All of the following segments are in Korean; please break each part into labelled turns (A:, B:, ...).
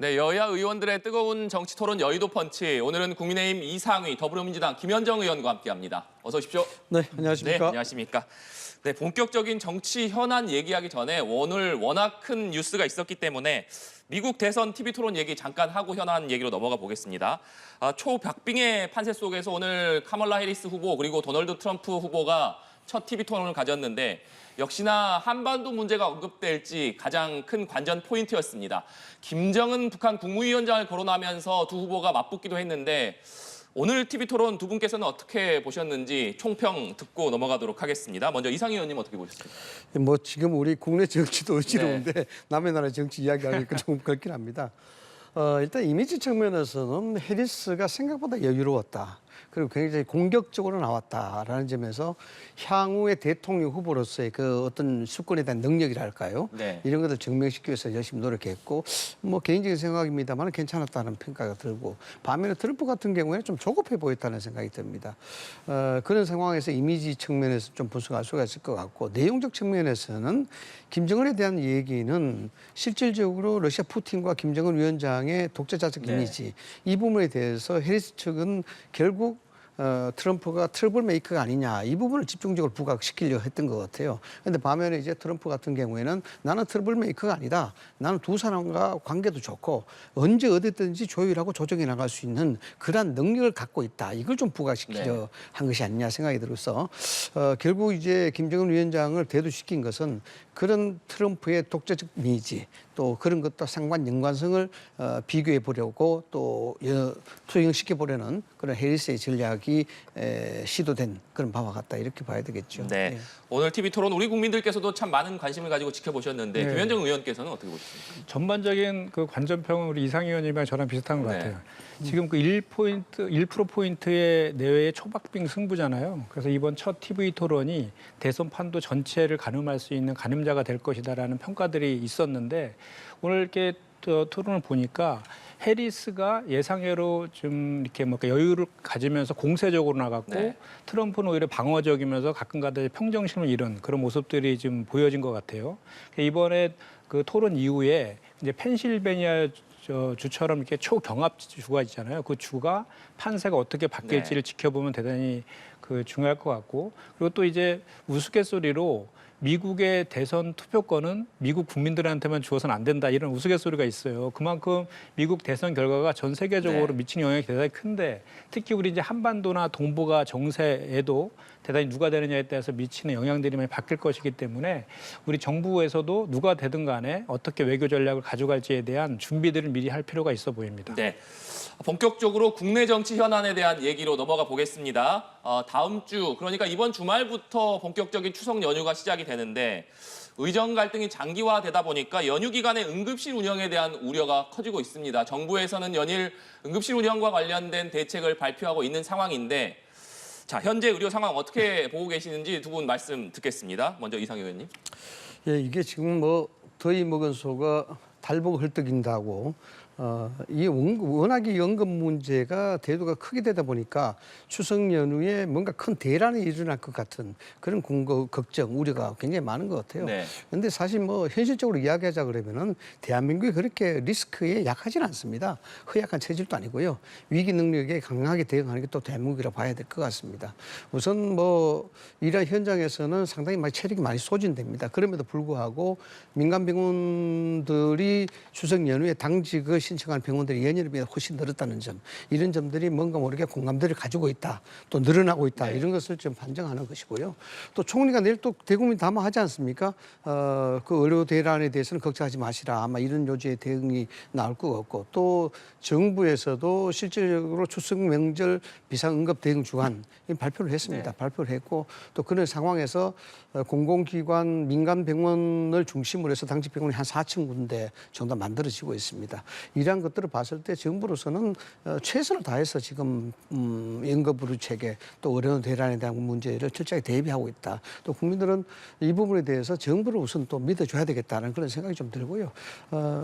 A: 네, 여야 의원들의 뜨거운 정치 토론 여의도 펀치. 오늘은 국민의힘 이상휘, 더불어민주당 김현정 의원과 함께합니다. 어서 오십시오.
B: 네, 안녕하십니까?
A: 네, 안녕하십니까? 네, 본격적인 정치 현안 얘기하기 전에 오늘 워낙 큰 뉴스가 있었기 때문에 미국 대선 TV 토론 얘기 잠깐 하고 현안 얘기로 넘어가 보겠습니다. 초박빙의 판세 속에서 오늘 카멀라 해리스 후보 그리고 도널드 트럼프 후보가 첫 TV 토론을 가졌는데 역시나 한반도 문제가 언급될지 가장 큰 관전 포인트였습니다. 김정은 북한 국무위원장을 거론하면서 두 후보가 맞붙기도 했는데 오늘 TV 토론 두 분께서는 어떻게 보셨는지 총평 듣고 넘어가도록 하겠습니다. 먼저 이상희 의원님 어떻게 보셨습니까?
B: 뭐 지금 우리 국내 정치도 어지러운데 남의 나라 정치 이야기하기가 조금 그렇긴 합니다. 일단 이미지 측면에서는 해리스가 생각보다 여유로웠다. 그리고 굉장히 공격적으로 나왔다라는 점에서 향후의 대통령 후보로서의 그 어떤 수권에 대한 능력이랄까요?
A: 네.
B: 이런 것을 증명시키기 위해서 열심히 노력했고 뭐 개인적인 생각입니다만 괜찮았다는 평가가 들고 반면에 트럼프 같은 경우에는 좀 조급해 보였다는 생각이 듭니다. 그런 상황에서 이미지 측면에서 좀 분석할 수가 있을 것 같고 내용적 측면에서는 김정은에 대한 얘기는 실질적으로 러시아 푸틴과 김정은 위원장의 독재자적 이미지 이 부분에 대해서 해리스 측은 결국 트럼프가 트러블 메이커가 아니냐 이 부분을 집중적으로 부각시키려고 했던 것 같아요. 그런데 반면에 이제 트럼프 같은 경우에는 나는 트러블 메이커가 아니다. 나는 두 사람과 관계도 좋고 언제 어디든지 조율하고 조정해 나갈 수 있는 그러한 능력을 갖고 있다. 이걸 좀 부각시키려 한 것이 아니냐 생각이 들어서 결국 이제 김정은 위원장을 대두시킨 것은 그런 트럼프의 독재적 이미지 또 그런 것과 상관 연관성을 비교해 보려고 또 투영시켜 보려는 그런 해리스의 전략이 시도된 그런 바와 같다 이렇게 봐야 되겠죠.
A: 네.
B: 네.
A: 오늘 TV 토론 우리 국민들께서도 참 많은 관심을 가지고 지켜보셨는데
C: 네.
A: 김현정 의원께서는 어떻게 보셨습니까?
C: 전반적인 그 관전평은 우리 이상희 의원님이랑 저랑 비슷한 것 같아요. 지금 그 1%포인트의 내외의 초박빙 승부잖아요. 그래서 이번 첫 TV 토론이 대선 판도 전체를 가늠할 수 있는 가늠자가 될 것이다라는 평가들이 있었는데 오늘 이렇게 토론을 보니까 해리스가 예상외로 좀 이렇게 뭐 여유를 가지면서 공세적으로 나갔고 트럼프는 오히려 방어적이면서 가끔가다 평정심을 잃은 그런 모습들이 좀 보여진 것 같아요. 이번에 그 토론 이후에 이제 펜실베니아 주처럼 이렇게 초경합 주가 있잖아요. 그 주가 판세가 어떻게 바뀔지를 지켜보면 대단히 그 중요할 것 같고 그리고 또 이제 우스갯소리로 미국의 대선 투표권은 미국 국민들한테만 주어서는 안 된다 이런 우스갯소리가 있어요. 그만큼 미국 대선 결과가 전 세계적으로 미치는 영향이 대단히 큰데 특히 우리 이제 한반도나 동북아 정세에도 대단히 누가 되느냐에 따라서 미치는 영향들이 많이 바뀔 것이기 때문에 우리 정부에서도 누가 되든 간에 어떻게 외교 전략을 가져갈지에 대한 준비들을 미리 할 필요가 있어 보입니다.
A: 네. 본격적으로 국내 정치 현안에 대한 얘기로 넘어가 보겠습니다. 다음 주, 그러니까 이번 주말부터 본격적인 추석 연휴가 시작이 되는데 의정 갈등이 장기화되다 보니까 연휴 기간에 응급실 운영에 대한 우려가 커지고 있습니다. 정부에서는 연일 응급실 운영과 관련된 대책을 발표하고 있는 상황인데 자, 현재 의료 상황 어떻게 보고 계시는지 두 분 말씀 듣겠습니다. 먼저 이상희 의원님.
B: 예, 이게 지금 뭐 더위 먹은 소가 달보고 헐떡인다고 이 워낙에 연금 문제가 대두가 크게 되다 보니까 추석 연휴에 뭔가 큰 대란이 일어날 것 같은 그런 걱정, 우려가 굉장히 많은 것 같아요. 그런데 사실 뭐 현실적으로 이야기하자 그러면은 대한민국이 그렇게 리스크에 약하지는 않습니다. 허약한 체질도 아니고요. 위기 능력에 강하게 대응하는 게 또 대한민국이라 봐야 될 것 같습니다. 우선 뭐 이런 현장에서는 상당히 체력이 많이 소진됩니다. 그럼에도 불구하고 민간 병원들이 추석 연휴에 당직을 신청하는 병원들이 예년에 비해 훨씬 늘었다는 점, 이런 점들이 뭔가 모르게 공감대를 가지고 있다, 또 늘어나고 있다, 이런 것을 좀 반증하는 것이고요. 또 총리가 내일 또 대국민 담화하지 않습니까? 그 의료 대란에 대해서는 걱정하지 마시라, 아마 이런 요지의 대응이 나올 것 같고, 또 정부에서도 실질적으로 추석 명절 비상응급 대응 주간 발표를 했습니다. 발표를 했고 또 그런 상황에서 공공기관 민간 병원을 중심으로 해서 당직 병원이 한 4천 군데 정도 만들어지고 있습니다. 이러한 것들을 봤을 때 정부로서는 최선을 다해서 지금 연금의료 체계 또 의료 대란에 대한 문제를 철저하게 대비하고 있다. 또 국민들은 이 부분에 대해서 정부를 우선 또 믿어줘야 되겠다는 그런 생각이 좀 들고요.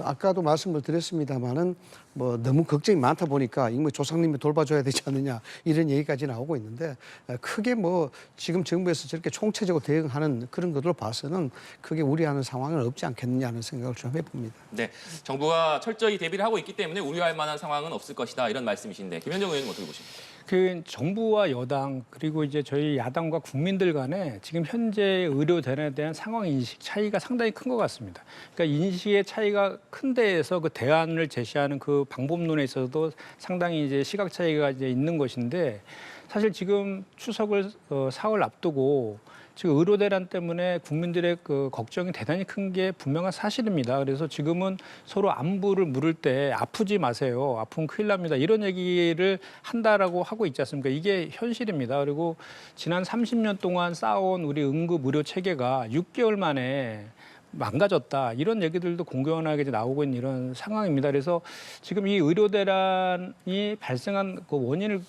B: 아까도 말씀을 드렸습니다마는 뭐 너무 걱정이 많다 보니까 이거 조상님이 돌봐줘야 되지 않느냐 이런 얘기까지 나오고 있는데 크게 뭐 지금 정부에서 저렇게 총체적으로 대응하는 그런 것으로 봐서는 크게 우려하는 상황은 없지 않겠느냐는 생각을 좀 해봅니다.
A: 네, 정부가 철저히 대비를 하고 있기 때문에 우려할 만한 상황은 없을 것이다 이런 말씀이신데 김현정 의원님 어떻게 보십니까?
C: 그 정부와 여당 그리고 이제 저희 야당과 국민들 간에 지금 현재 의료대란에 대한 상황 인식 차이가 상당히 큰 것 같습니다. 그러니까 인식의 차이가 큰 데에서 그 대안을 제시하는 그 방법론에 있어서도 상당히 이제 시각 차이가 이제 있는 것인데 사실 지금 추석을 사흘 앞두고 지금 의료 대란 때문에 국민들의 그 걱정이 대단히 큰 게 분명한 사실입니다. 그래서 지금은 서로 안부를 물을 때 아프지 마세요. 아프면 큰일 납니다. 이런 얘기를 한다라고 하고 있지 않습니까? 이게 현실입니다. 그리고 지난 30년 동안 쌓아온 우리 응급 의료 체계가 6개월 만에 망가졌다 이런 얘기들도 공공연하게 이제 나오고 있는 이런 상황입니다. 그래서 지금 이 의료 대란이 발생한 그 원인을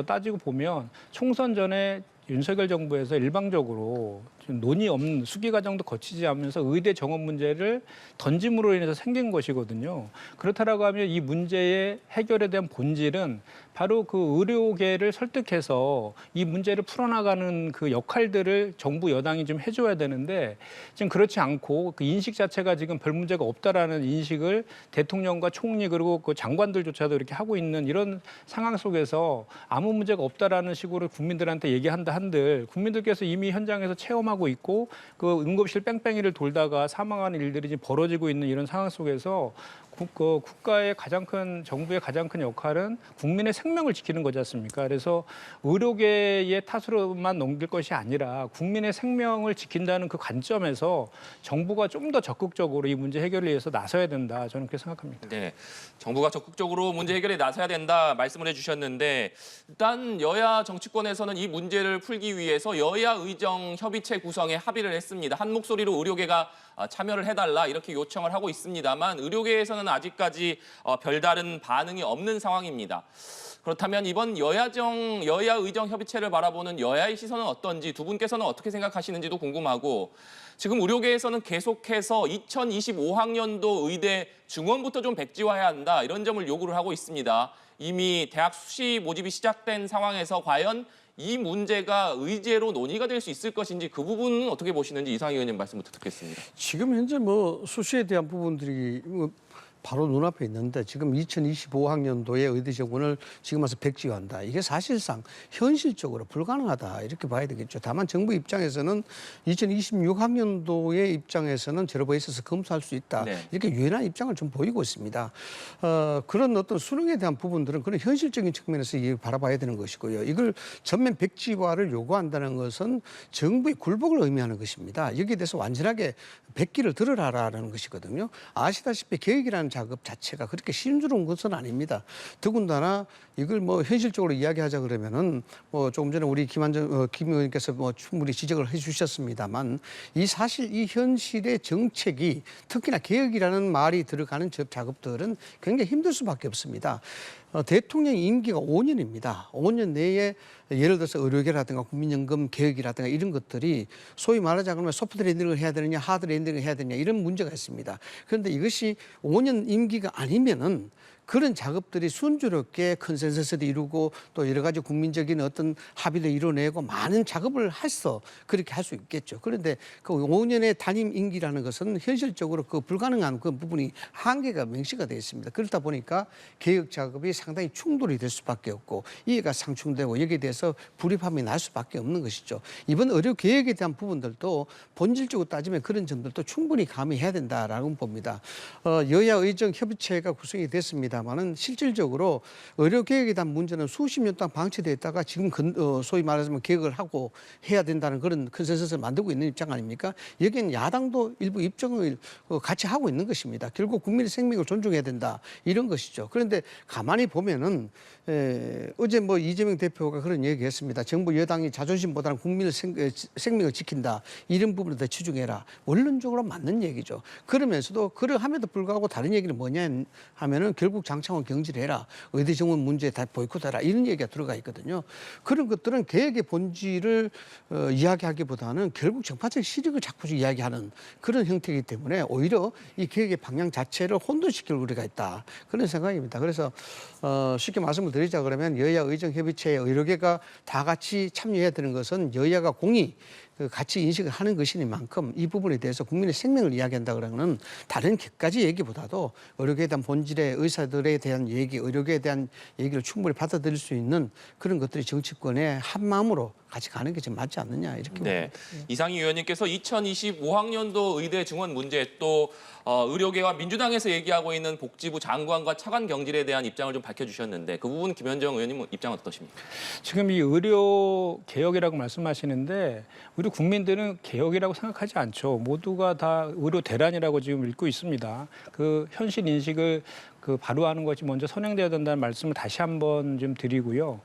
C: 따지고 보면 총선 전에 윤석열 정부에서 일방적으로 논의 없는 수기 과정도 거치지 않으면서 의대 정원 문제를 던짐으로 인해서 생긴 것이거든요. 그렇다라고 하면 이 문제의 해결에 대한 본질은 바로 그 의료계를 설득해서 이 문제를 풀어나가는 그 역할들을 정부 여당이 좀 해줘야 되는데 지금 그렇지 않고 그 인식 자체가 지금 별 문제가 없다라는 인식을 대통령과 총리 그리고 그 장관들조차도 이렇게 하고 있는 이런 상황 속에서 아무 문제가 없다라는 식으로 국민들한테 얘기한다 한들 국민들께서 이미 현장에서 체험하고 있고 그 응급실 뺑뺑이를 돌다가 사망하는 일들이 지금 벌어지고 있는 이런 상황 속에서 국가의 가장 큰 정부의 가장 큰 역할은 국민의 생명을 지키는 거지 않습니까? 그래서 의료계의 탓으로만 넘길 것이 아니라 국민의 생명을 지킨다는 그 관점에서 정부가 좀 더 적극적으로 이 문제 해결을 위해서 나서야 된다. 저는 그렇게 생각합니다.
A: 네, 정부가 적극적으로 문제 해결에 나서야 된다 말씀을 해주셨는데 일단 여야 정치권에서는 이 문제를 풀기 위해서 여야 의정 협의체 구성에 합의를 했습니다. 한 목소리로 의료계가 참여를 해달라 이렇게 요청을 하고 있습니다만 의료계에서는 아직까지 별다른 반응이 없는 상황입니다. 그렇다면 이번 여야 의정 협의체를 바라보는 여야의 시선은 어떤지 두 분께서는 어떻게 생각하시는지도 궁금하고 지금 의료계에서는 계속해서 2025학년도 의대 증원부터 좀 백지화해야 한다 이런 점을 요구를 하고 있습니다. 이미 대학 수시 모집이 시작된 상황에서 과연 이 문제가 의제로 논의가 될 수 있을 것인지 그 부분은 어떻게 보시는지 이상희 의원님 말씀부터 듣겠습니다.
B: 지금 현재 뭐 수시에 대한 부분들이 바로 눈앞에 있는데 지금 2025학년도에 의대 정원을 지금 와서 백지화한다. 이게 사실상 현실적으로 불가능하다 이렇게 봐야 되겠죠. 다만 정부 입장에서는 2026학년도의 입장에서는 제로버에 있어서 검토할 수 있다.
A: 네.
B: 이렇게 유연한 입장을 좀 보이고 있습니다. 그런 어떤 수능에 대한 부분들은 그런 현실적인 측면에서 바라봐야 되는 것이고요. 이걸 전면 백지화를 요구한다는 것은 정부의 굴복을 의미하는 것입니다. 여기에 대해서 완전하게 백기를 들으라라는 것이거든요. 아시다시피 계획이라는 작업 자체가 그렇게 쉬운 것은 아닙니다. 더군다나 이걸 뭐 현실적으로 이야기하자 그러면은 뭐 조금 전에 우리 김 의원께서 뭐 충분히 지적을 해주셨습니다만 사실 이 현실의 정책이 특히나 개혁이라는 말이 들어가는 작업들은 굉장히 힘들 수밖에 없습니다. 대통령 임기가 5년입니다. 5년 내에 예를 들어서 의료계라든가 국민연금 개혁이라든가 이런 것들이 소위 말하자면 소프트랜딩을 해야 되느냐 하드랜딩을 해야 되느냐 이런 문제가 있습니다. 그런데 이것이 5년 임기가 아니면은 그런 작업들이 순조롭게 컨센서스를 이루고 또 여러 가지 국민적인 어떤 합의를 이뤄내고 많은 작업을 해서 그렇게 할 수 있겠죠. 그런데 그 5년의 단임 임기라는 것은 현실적으로 그 불가능한 그 부분이 한계가 명시가 되어 있습니다. 그렇다 보니까 개혁 작업이 상당히 충돌이 될 수밖에 없고 이해가 상충되고 여기에 대해서 불입함이 날 수밖에 없는 것이죠. 이번 의료 개혁에 대한 부분들도 본질적으로 따지면 그런 점들도 충분히 가미해야 된다라고 봅니다. 여야 의정 협의체가 구성이 됐습니다. 다만은 실질적으로 의료 개혁에 대한 문제는 수십 년 동안 방치되어 있다가 지금 소위 말하자면 개혁을 하고 해야 된다는 그런 컨센서스를 만들고 있는 입장 아닙니까? 여기는 야당도 일부 입장을 같이 하고 있는 것입니다. 결국 국민의 생명을 존중해야 된다 이런 것이죠. 그런데 가만히 보면은 어제 뭐 이재명 대표가 그런 얘기했습니다. 정부 여당이 자존심보다는 국민의 생명을 지킨다 이런 부분에 더 치중해라. 원론적으로 맞는 얘기죠. 그러면서도 그러함에도 불구하고 다른 얘기는 뭐냐 하면은 결국 장창원 경질을 해라. 의대 정원 문제에 다 보이콧해라. 이런 얘기가 들어가 있거든요. 그런 것들은 계획의 본질을 이야기하기보다는 결국 정파적 실익을 자꾸 이야기하는 그런 형태이기 때문에 오히려 이 계획의 방향 자체를 혼돈시킬 우려가 있다. 그런 생각입니다. 그래서 쉽게 말씀을 드리자 그러면 여야 의정협의체의 의료계가 다 같이 참여해야 되는 것은 여야가 공히 같이 인식을 하는 것이니만큼 이 부분에 대해서 국민의 생명을 이야기한다 그러면 다른 객까지 얘기보다도 의료계에 대한 본질의 의사들에 대한 얘기, 의료계에 대한 얘기를 충분히 받아들일 수 있는 그런 것들이 정치권의 한 마음으로 같이 가는 게 좀 맞지 않느냐 이렇게
A: 네. 이상희 의원님께서 2025학년도 의대 증원 문제 또 의료계와 민주당에서 얘기하고 있는 복지부 장관과 차관 경질에 대한 입장을 좀 밝혀주셨는데 그 부분 김현정 의원님 입장은 어떠십니까?
C: 지금 이 의료 개혁이라고 말씀하시는데 우리 국민들은 개혁이라고 생각하지 않죠. 모두가 다 의료 대란이라고 지금 읽고 있습니다. 그 현실 인식을 바로하는 것이 먼저 선행되어야 된다는 말씀을 다시 한번 좀 드리고요.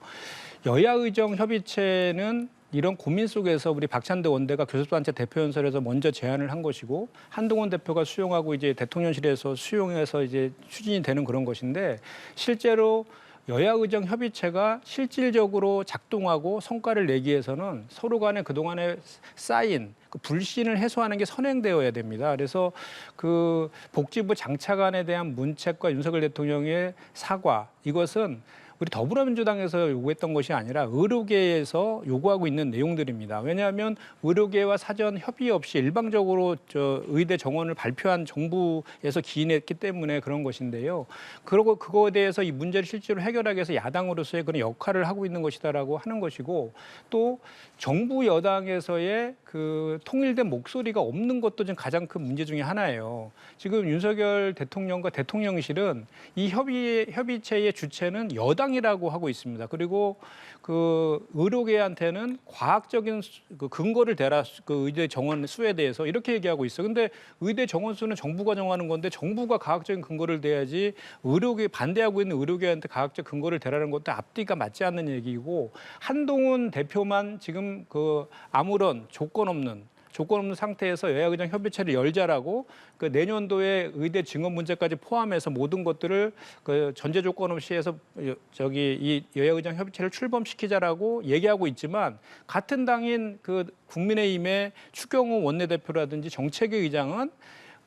C: 여야 의정 협의체는 이런 고민 속에서 우리 박찬대 원대가 교섭단체 대표연설에서 먼저 제안을 한 것이고 한동훈 대표가 수용하고 이제 대통령실에서 수용해서 이제 추진이 되는 그런 것인데 실제로 여야 의정 협의체가 실질적으로 작동하고 성과를 내기 위해서는 서로 간에 그동안에 쌓인 그 불신을 해소하는 게 선행되어야 됩니다. 그래서 그 복지부 장차관에 대한 문책과 윤석열 대통령의 사과 이것은 우리 더불어민주당에서 요구했던 것이 아니라 의료계에서 요구하고 있는 내용들입니다. 왜냐하면 의료계와 사전 협의 없이 일방적으로 의대 정원을 발표한 정부에서 기인했기 때문에 그런 것인데요. 그리고 그거에 대해서 이 문제를 실제로 해결하기 위해서 야당으로서의 그런 역할을 하고 있는 것이다라고 하는 것이고 또 정부 여당에서의 그 통일된 목소리가 없는 것도 좀 가장 큰 문제 중에 하나예요. 지금 윤석열 대통령과 대통령실은 이 협의체의 주체는 여당이라고 하고 있습니다. 그리고 그 의료계한테는 과학적인 그 근거를 대라 그 의대 정원 수에 대해서 이렇게 얘기하고 있어요. 근데 의대 정원 수는 정부가 정하는 건데 정부가 과학적인 근거를 대야지 의료계 반대하고 있는 의료계한테 과학적 근거를 대라는 것도 앞뒤가 맞지 않는 얘기고 한동훈 대표만 지금 그 아무런 조건 없는 상태에서 여야의정 협의체를 열자라고 그 내년도에 의대 증원 문제까지 포함해서 모든 것들을 그 전제 조건 없이 해서 이 여야의정 협의체를 출범시키자라고 얘기하고 있지만 같은 당인 그 국민의힘의 추경호 원내대표라든지 정책위 의장은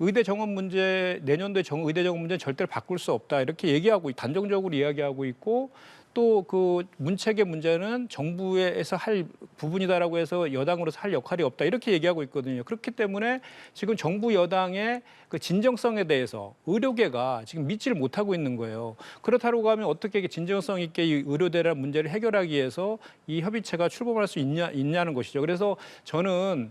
C: 의대 정원 문제 내년도에 의대 정원 문제는 절대로 바꿀 수 없다 이렇게 얘기하고 단정적으로 이야기하고 있고 또 그 문책의 문제는 정부에서 할 부분이다라고 해서 여당으로서 할 역할이 없다 이렇게 얘기하고 있거든요. 그렇기 때문에 지금 정부 여당의 그 진정성에 대해서 의료계가 지금 믿지를 못하고 있는 거예요. 그렇다고 하면 어떻게 진정성 있게 이 의료 대란 문제를 해결하기 위해서 이 협의체가 출범할 수 있냐는 것이죠. 그래서 저는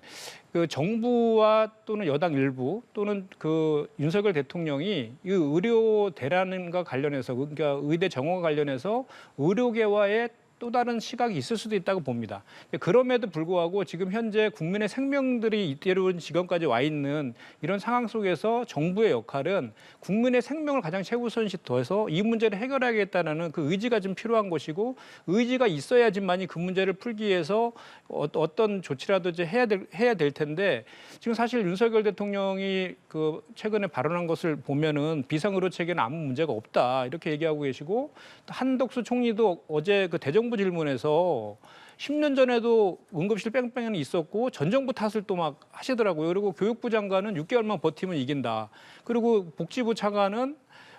C: 그 정부와 또는 여당 일부 또는 그 윤석열 대통령이 이 의료 대란과 관련해서 그러니까 의대 정원과 관련해서 의료계와의 또 다른 시각이 있을 수도 있다고 봅니다. 그럼에도 불구하고 지금 현재 국민의 생명들이 이때로운 지경까지 와 있는 이런 상황 속에서 정부의 역할은 국민의 생명을 가장 최우선시 둬서 이 문제를 해결하겠다는 그 의지가 좀 필요한 것이고 의지가 있어야지만이 그 문제를 풀기 위해서 어떤 조치라도 이제 해야 될 텐데 지금 사실 윤석열 대통령이 그 최근에 발언한 것을 보면은 비상의료 체계는 아무 문제가 없다 이렇게 얘기하고 계시고 한덕수 총리도 어제 그 대정부 질문에서 10년 전에도 응급실 뺑뺑이는 있었고 전 정부 탓을 또 막 하시더라고요. 그리고 교육부 장관은 6개월만 버티면 이긴다. 그리고 복지부 차관은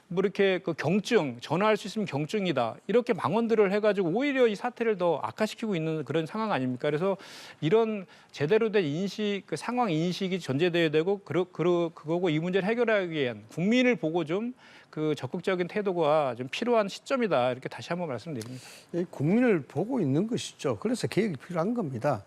C: 뭐 이렇게 그 경증 전화할 수 있으면 경증이다 이렇게 망언들을 해가지고 오히려 이 사태를 더 악화시키고 있는 그런 상황 아닙니까? 그래서 이런 제대로 된 인식, 그 상황 인식이 전제돼야 되고 그거고 이 문제를 해결하기 위한 국민을 보고 좀 그 적극적인 태도가 좀 필요한 시점이다 이렇게 다시 한번 말씀드립니다.
B: 국민을 보고 있는 것이죠. 그래서 개혁이 필요한 겁니다.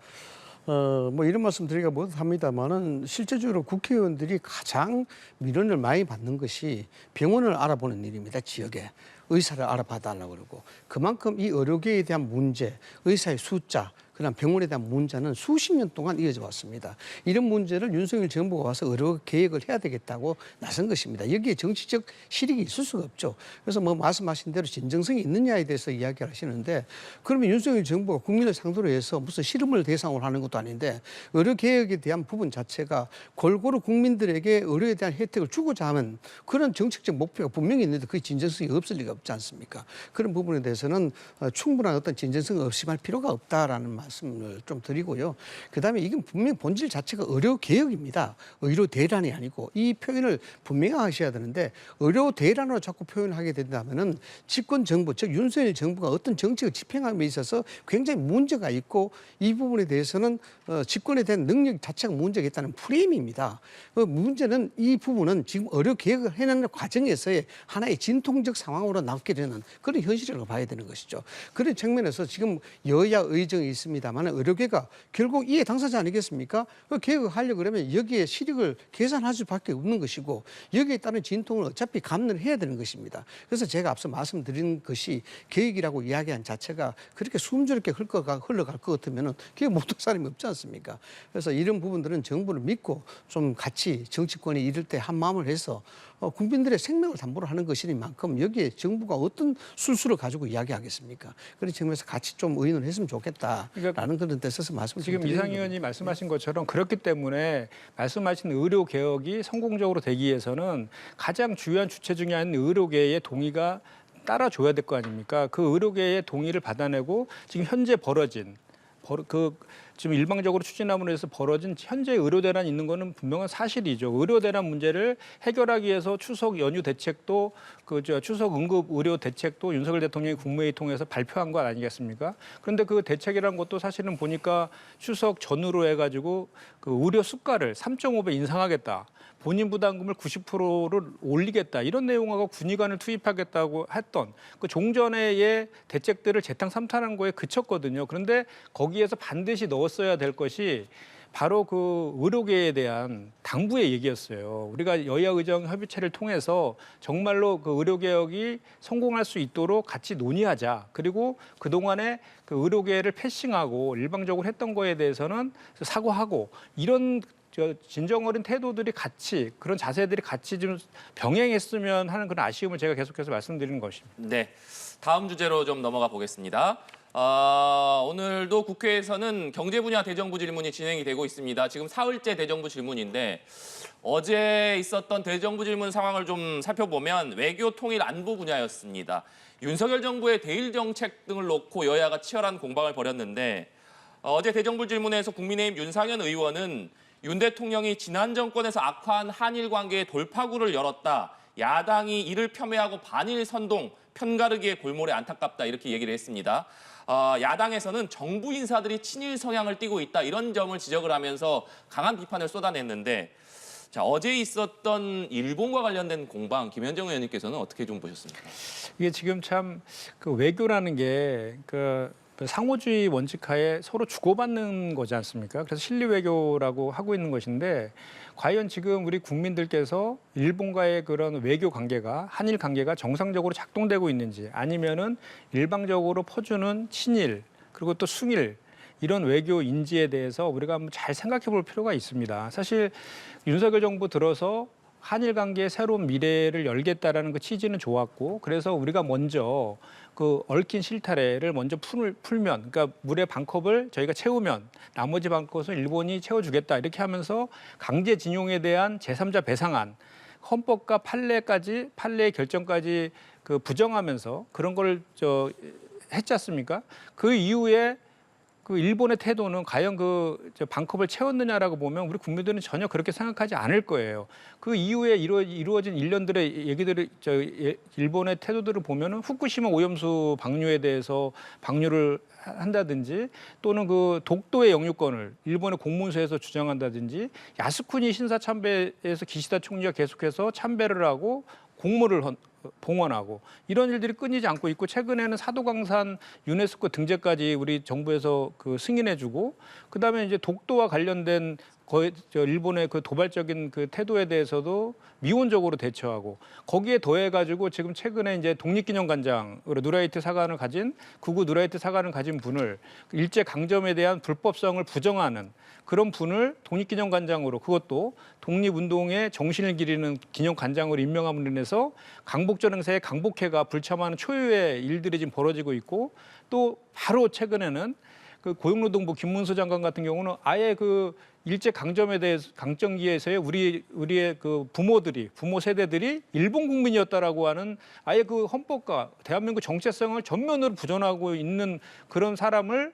B: 뭐 이런 말씀 드리기가 못합니다만은 실제적으로 국회의원들이 가장 민원을 많이 받는 것이 병원을 알아보는 일입니다. 지역에 의사를 알아봐달라고 그러고 그만큼 이 의료계에 대한 문제, 의사의 숫자, 그다음 병원에 대한 문제는 수십 년 동안 이어져 왔습니다. 이런 문제를 윤석열 정부가 와서 의료 개혁을 해야 되겠다고 나선 것입니다. 여기에 정치적 실익이 있을 수가 없죠. 그래서 뭐 말씀하신 대로 진정성이 있느냐에 대해서 이야기를 하시는데 그러면 윤석열 정부가 국민을 상대로 해서 무슨 실험을 대상으로 하는 것도 아닌데 의료 개혁에 대한 부분 자체가 골고루 국민들에게 의료에 대한 혜택을 주고자 하는 그런 정책적 목표가 분명히 있는데 그게 진정성이 없을 리가 없죠. 없지 않습니까? 그런 부분에 대해서는 충분한 어떤 진정성을 의심할 필요가 없다라는 말씀을 좀 드리고요. 그다음에 이건 분명 본질 자체가 의료 개혁입니다. 의료 대란이 아니고 이 표현을 분명히 하셔야 되는데 의료 대란으로 자꾸 표현을 하게 된다면은 집권 정부 즉 윤석열 정부가 어떤 정책을 집행함에 있어서 굉장히 문제가 있고 이 부분에 대해서는 집권에 대한 능력 자체가 문제가 있다는 프레임입니다. 문제는 이 부분은 지금 의료 개혁을 해내는 과정에서의 하나의 진통적 상황으로 남게 되는 그런 현실이라고 봐야 되는 것이죠. 그런 측면에서 지금 여야 의정이 있습니다만 의료계가 결국 이해 당사자 아니겠습니까? 그 개혁을 하려고 그러면 여기에 실익을 계산할 수밖에 없는 것이고 여기에 따른 진통을 어차피 감내를 해야 되는 것입니다. 그래서 제가 앞서 말씀드린 것이 개혁이라고 이야기한 자체가 그렇게 숨스럽게 흘러갈 것 같으면 개혁 못할 사람이 없지 않습니까? 그래서 이런 부분들은 정부를 믿고 좀 같이 정치권이 이럴 때 한 마음을 해서 국민들의 생명을 담보로 하는 것이니만큼 여기에 정부가 어떤 술수를 가지고 이야기하겠습니까? 그런 측면에서 같이 좀 의논을 했으면 좋겠다라는 그런 뜻에서 말씀을
C: 지금
B: 드리는
C: 이상 의원이 말씀하신 것처럼 그렇기 때문에 말씀하신 의료 개혁이 성공적으로 되기 위해서는 가장 주요한 주체 중에 한 의료계의 동의가 따라줘야 될 거 아닙니까? 그 의료계의 동의를 받아내고 지금 현재 벌어진 지금 일방적으로 추진함으로 해서 벌어진 현재 의료 대란이 있는 거는 분명한 사실이죠. 의료 대란 문제를 해결하기 위해서 추석 연휴 대책도 추석 응급 의료 대책도 윤석열 대통령이 국무회의 통해서 발표한 것 아니겠습니까? 그런데 그 대책이라는 것도 사실은 보니까 추석 전후로 해가지고 그 의료 수가를 3.5배 인상하겠다. 본인 부담금을 90%를 올리겠다. 이런 내용하고 군의관을 투입하겠다고 했던 그 종전의 대책들을 재탕삼탕한 거에 그쳤거든요. 그런데 거기에서 반드시 넣었어야 될 것이 바로 그 의료계에 대한 당부의 얘기였어요. 우리가 여야 의정 협의체를 통해서 정말로 그 의료개혁이 성공할 수 있도록 같이 논의하자. 그리고 그동안에 그 의료계를 패싱하고 일방적으로 했던 거에 대해서는 사과하고 이런 진정 어린 태도들이 같이 그런 자세들이 같이 좀 병행했으면 하는 그런 아쉬움을 제가 계속해서 말씀드리는 것입니다.
A: 네, 다음 주제로 좀 넘어가 보겠습니다. 오늘도 국회에서는 경제 분야 대정부 질문이 진행이 되고 있습니다. 지금 사흘째 대정부 질문인데 어제 있었던 대정부 질문 상황을 좀 살펴보면 외교 통일 안보 분야였습니다. 윤석열 정부의 대일 정책 등을 놓고 여야가 치열한 공방을 벌였는데 어제 대정부 질문에서 국민의힘 윤상현 의원은 윤 대통령이 지난 정권에서 악화한 한일 관계의 돌파구를 열었다. 야당이 이를 폄훼하고 반일 선동, 편가르기의 골몰에 안타깝다 이렇게 얘기를 했습니다. 야당에서는 정부 인사들이 친일 성향을 띠고 있다 이런 점을 지적을 하면서 강한 비판을 쏟아냈는데 자, 어제 있었던 일본과 관련된 공방 김현정 의원님께서는 어떻게 좀 보셨습니까?
C: 이게 지금 참 그 외교라는 게 상호주의 원칙하에 서로 주고받는 거지 않습니까? 그래서 실리 외교라고 하고 있는 것인데 과연 지금 우리 국민들께서 일본과의 그런 외교 관계가 한일 관계가 정상적으로 작동되고 있는지 아니면은 일방적으로 퍼주는 친일 그리고 또 숭일 이런 외교 인지에 대해서 우리가 한번 잘 생각해 볼 필요가 있습니다. 사실 윤석열 정부 들어서 한일 관계의 새로운 미래를 열겠다라는 그 취지는 좋았고 그래서 우리가 먼저 그 얽힌 실타래를 먼저 풀면 그러니까 물의 반컵을 저희가 채우면 나머지 반컵은 일본이 채워주겠다 이렇게 하면서 강제징용에 대한 제3자 배상안 헌법과 판례의 결정까지 그 부정하면서 그런 걸 했지 않습니까? 그 이후에 그 일본의 태도는 과연 그 반컵을 채웠느냐라고 보면 우리 국민들은 전혀 그렇게 생각하지 않을 거예요. 그 이후에 이루어진 일련들의 얘기들을 일본의 태도들을 보면은 후쿠시마 오염수 방류에 대해서 방류를 한다든지 또는 그 독도의 영유권을 일본의 공문서에서 주장한다든지 야스쿠니 신사 참배에서 기시다 총리가 계속해서 참배를 하고 공모를 봉헌하고 이런 일들이 끊이지 않고 있고 최근에는 사도강산 유네스코 등재까지 우리 정부에서 그 승인해주고 그다음에 이제 독도와 관련된 일본의 그 도발적인 그 태도에 대해서도 미온적으로 대처하고 거기에 더해가지고 지금 최근에 이제 독립기념관장으로 구구 누라이트 사관을 가진 분을 일제 강점에 대한 불법성을 부정하는 그런 분을 독립기념관장으로 그것도 독립운동의 정신을 기리는 기념관장으로 임명함으로 인해서 강복절 행사의 강복회가 불참하는 초유의 일들이 지금 벌어지고 있고 또 바로 최근에는 그 고용노동부 김문수 장관 같은 경우는 아예 그 일제 강점에 대해서 강점기에서의 우리의 그 부모 세대들이 일본 국민이었다라고 하는 아예 그 헌법과 대한민국 정체성을 전면으로 부정하고 있는 그런 사람을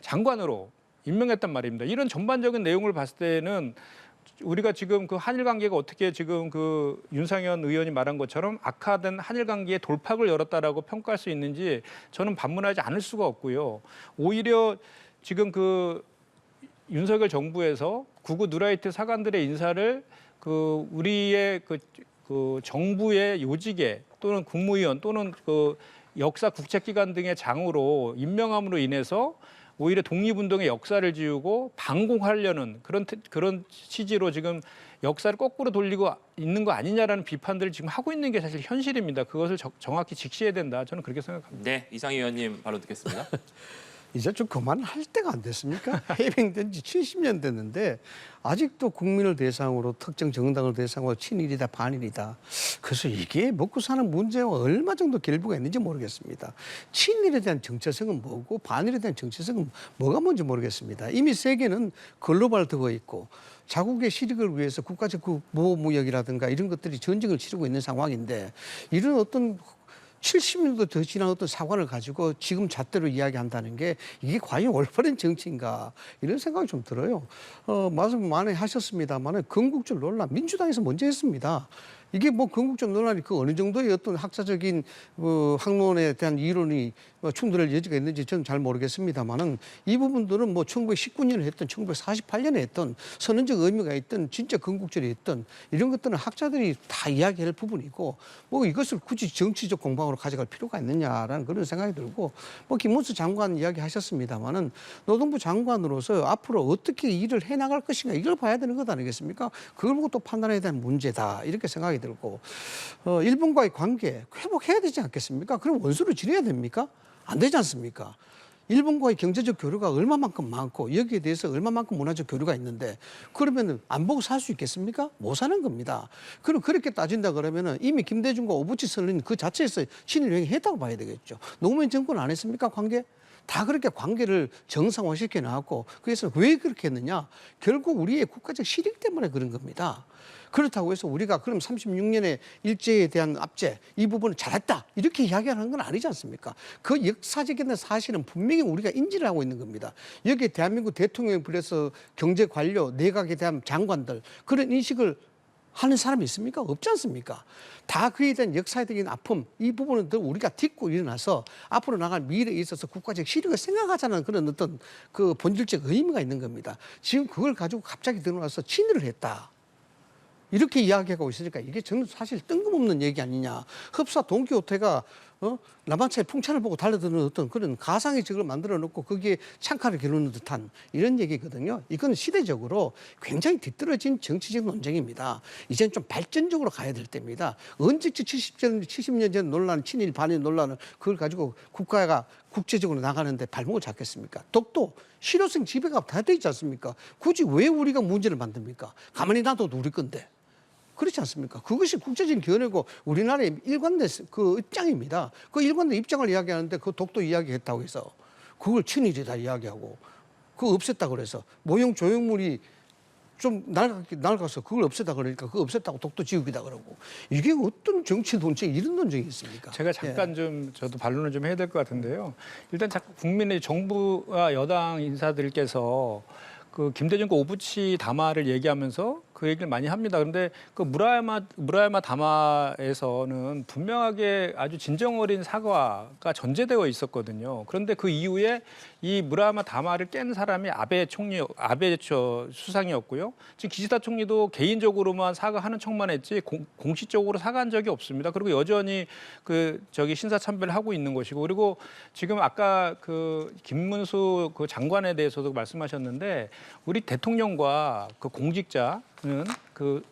C: 장관으로 임명했단 말입니다. 이런 전반적인 내용을 봤을 때는 우리가 지금 그 한일 관계가 어떻게 지금 그 윤상현 의원이 말한 것처럼 악화된 한일 관계의 돌파구를 열었다라고 평가할 수 있는지 저는 반문하지 않을 수가 없고요. 오히려 지금 그 윤석열 정부에서 구구 누라이트 사관들의 인사를 그 우리의 그 정부의 요직에 또는 국무위원 또는 그 역사 국책기관 등의 장으로 임명함으로 인해서 오히려 독립운동의 역사를 지우고 반공하려는 그런 취지로 지금 역사를 거꾸로 돌리고 있는 거 아니냐라는 비판들을 지금 하고 있는 게 사실 현실입니다. 그것을 정확히 직시해야 된다. 저는 그렇게 생각합니다.
A: 네, 이상희 의원님 발언 듣겠습니다.
B: 이제 좀 그만할 때가 안 됐습니까? 해명된 지 70년 됐는데 아직도 국민을 대상으로 특정 정당을 대상으로 친일이다 반일이다. 그래서 이게 먹고 사는 문제와 얼마 정도 결부가 있는지 모르겠습니다. 친일에 대한 정체성은 뭐고 반일에 대한 정체성은 뭐가 뭔지 모르겠습니다. 이미 세계는 글로벌되어 있고 자국의 실익을 위해서 국가적 그 보호무역이라든가 이런 것들이 전쟁을 치르고 있는 상황인데 이런 어떤 70년도 더 지난 어떤 사관을 가지고 지금 잣대로 이야기한다는 게 이게 과연 올바른 정치인가 이런 생각이 좀 들어요. 말씀 많이 하셨습니다만 건국절 논란 민주당에서 먼저 했습니다. 이게 뭐 건국절 논란이 그 어느 정도의 어떤 학자적인 학론에 대한 이론이 충돌할 여지가 있는지 저는 잘 모르겠습니다만은 이 부분들은 뭐 1919년에 했던 1948년에 했던 선언적 의미가 있던 진짜 건국절이 있던 이런 것들은 학자들이 다 이야기할 부분이고 뭐 이것을 굳이 정치적 공방으로 가져갈 필요가 있느냐라는 그런 생각이 들고 뭐 김문수 장관 이야기하셨습니다만은 노동부 장관으로서 앞으로 어떻게 일을 해나갈 것인가 이걸 봐야 되는 것 아니겠습니까? 그걸 보고 또 판단해야 되는 문제다 이렇게 생각이 들고 일본과의 관계 회복해야 되지 않겠습니까? 그럼 원수를 지내야 됩니까? 안 되지 않습니까? 일본과의 경제적 교류가 얼마만큼 많고 여기에 대해서 얼마만큼 문화적 교류가 있는데 그러면 안 보고 살 수 있겠습니까? 못 사는 겁니다. 그럼 그렇게 따진다 그러면 이미 김대중과 오부치 선언 그 자체에서 친일행위 했다고 봐야 되겠죠. 노무현 정권 안 했습니까? 관계? 다 그렇게 관계를 정상화시켜 나왔고 그래서 왜 그렇게 했느냐? 결국 우리의 국가적 실익 때문에 그런 겁니다. 그렇다고 해서 우리가 그럼 36년의 일제에 대한 압제 이 부분을 잘했다 이렇게 이야기하는 건 아니지 않습니까? 그 역사적인 사실은 분명히 우리가 인지를 하고 있는 겁니다. 여기에 대한민국 대통령 플러스 경제 관료 내각에 대한 장관들 그런 인식을 하는 사람이 있습니까? 없지 않습니까? 다 그에 대한 역사적인 아픔 이 부분은 더 우리가 딛고 일어나서 앞으로 나갈 미래에 있어서 국가적 실익을 생각하자는 그런 어떤 그 본질적 의미가 있는 겁니다. 지금 그걸 가지고 갑자기 드러나서 친일을 했다. 이렇게 이야기하고 있으니까 이게 저는 사실 뜬금없는 얘기 아니냐. 흡사 돈키호테가 남한차의 풍차를 보고 달려드는 어떤 그런 가상의 적을 만들어 놓고 거기에 창칼을 겨누는 듯한 이런 얘기거든요. 이건 시대적으로 굉장히 뒤떨어진 정치적 논쟁입니다. 이제는 좀 발전적으로 가야 될 때입니다. 언제쯤 70년 전 논란, 친일 반일 논란을 그걸 가지고 국가가 국제적으로 나가는데 발목을 잡겠습니까? 독도, 실효성 지배가 다 돼 있지 않습니까? 굳이 왜 우리가 문제를 만듭니까? 가만히 놔둬도 우리 건데. 그렇지 않습니까? 그것이 국제적인 견해고 우리나라의 일관된 그 입장입니다. 그 일관된 입장을 이야기하는데 그 독도 이야기했다고 해서 그걸 친일이다 이야기하고 그거 없앴다 그래서 모형 조형물이 좀 낡아서 그걸 없애다 그러니까 그거 없앴다고 독도 지우기다 그러고 이게 어떤 정치 논쟁 이런 논쟁이 있습니까?
C: 제가 잠깐 좀 저도 반론을 좀 해야 될 것 같은데요. 일단 자꾸 국민의 정부와 여당 인사들께서 그 김대중과 오부치 담화를 얘기하면서 그 얘기를 많이 합니다. 그런데 그 무라야마 담화에서는 분명하게 아주 진정 어린 사과가 전제되어 있었거든요. 그런데 그 이후에 이 무라야마 담화를 깬 사람이 아베 수상이었고요. 지금 기시다 총리도 개인적으로만 사과하는 척만 했지 공식적으로 사과한 적이 없습니다. 그리고 여전히 신사 참배를 하고 있는 것이고 그리고 지금 아까 그 김문수 그 장관에 대해서도 말씀하셨는데 우리 대통령과 그 공직자는 그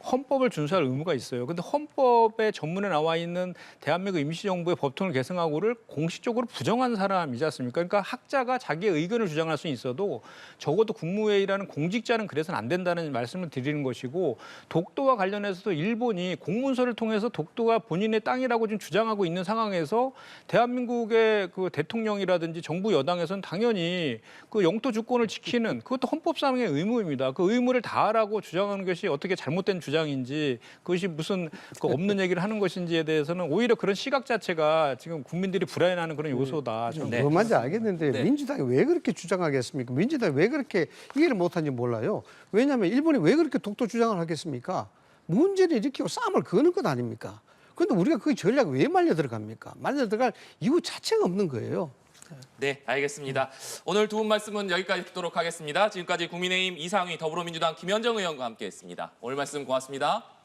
C: 헌법을 준수할 의무가 있어요. 근데 헌법의 전문에 나와 있는 대한민국 임시정부의 법통을 계승하고를 공식적으로 부정한 사람이지 않습니까? 그러니까 학자가 자기의 의견을 주장할 수는 있어도 적어도 국무회의라는 공직자는 그래서는 안 된다는 말씀을 드리는 것이고 독도와 관련해서도 일본이 공문서를 통해서 독도가 본인의 땅이라고 지금 주장하고 있는 상황에서 대한민국의 그 대통령이라든지 정부 여당에서는 당연히 그 영토 주권을 지키는 그것도 헌법상의 의무입니다. 그 의무를 다하라고 주장하는 것이 어떻게 잘못된 주장인지 그것이 무슨 그 없는 얘기를 하는 것인지에 대해서는 오히려 그런 시각 자체가 지금 국민들이 불안해하는 그런 요소다. 저는.
A: 네.
B: 뭔 말인지 알겠는데
A: 네.
B: 민주당이 왜 그렇게 주장하겠습니까? 민주당이 왜 그렇게 이해를 못하는지 몰라요. 왜냐하면 일본이 왜 그렇게 독도 주장을 하겠습니까? 문제를 일으키고 싸움을 거는 것 아닙니까? 그런데 우리가 그 전략에 왜 말려 들어갑니까? 말려 들어갈 이유 자체가 없는 거예요.
A: 네, 알겠습니다. 오늘 두 분 말씀은 여기까지 듣도록 하겠습니다. 지금까지 국민의힘 이상휘, 더불어민주당 김현정 의원과 함께했습니다. 오늘 말씀 고맙습니다.